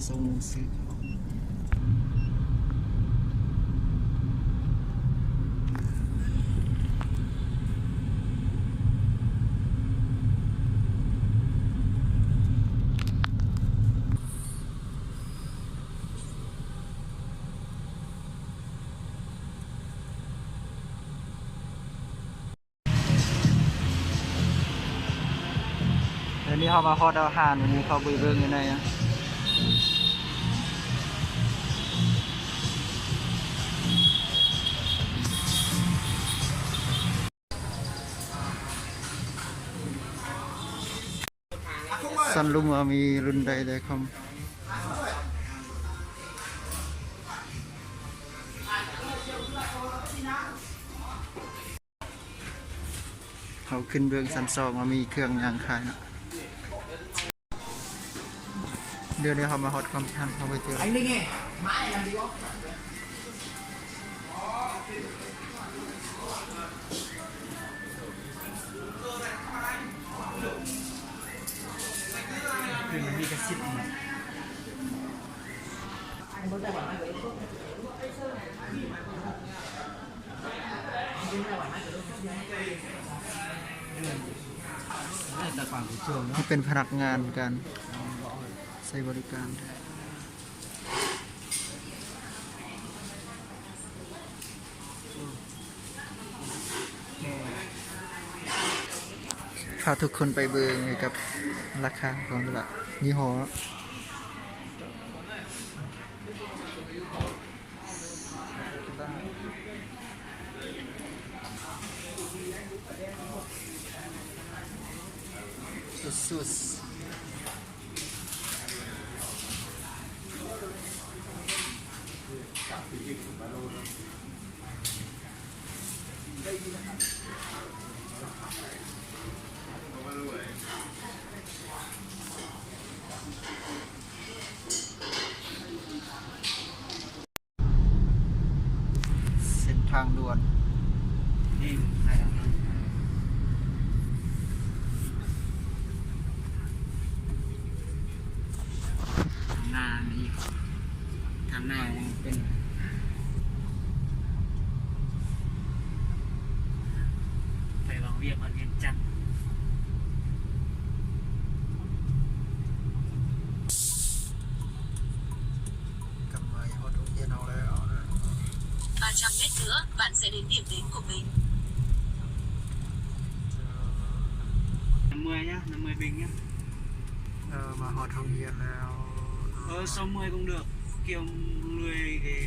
ส่งซื้อเดี๋ยวนี้เขามาฮอดอาหารวันนี้เขาไปเบิ่งยังไงอะสันลุมมีรุ่นใดได้คำเขาขึ้นเบื้องสันสองมีเครื่องยางขายนะเดี๋ยวเขามาฮอตคำทันเขาไปเจอคือมันมีกระสิบนี่เป็นพนักงานการใช้บริการพาทุกคนไปเบิ่งกับราคาของตลาดยี่ห้อสุดเส้นทางด่วนนี่หน้านี่ทางหน้ายังเป็นไปวางเวียงมาเวียงจันทร์กลับมาฮอตเย็นเอาแล้ว 300 mét nữa bạn sẽ đến điểm đến của mình 50 nhá, 50 bình nhá. มาฮอตเย็นแล้ว 60 cũng được, kiểu lười cái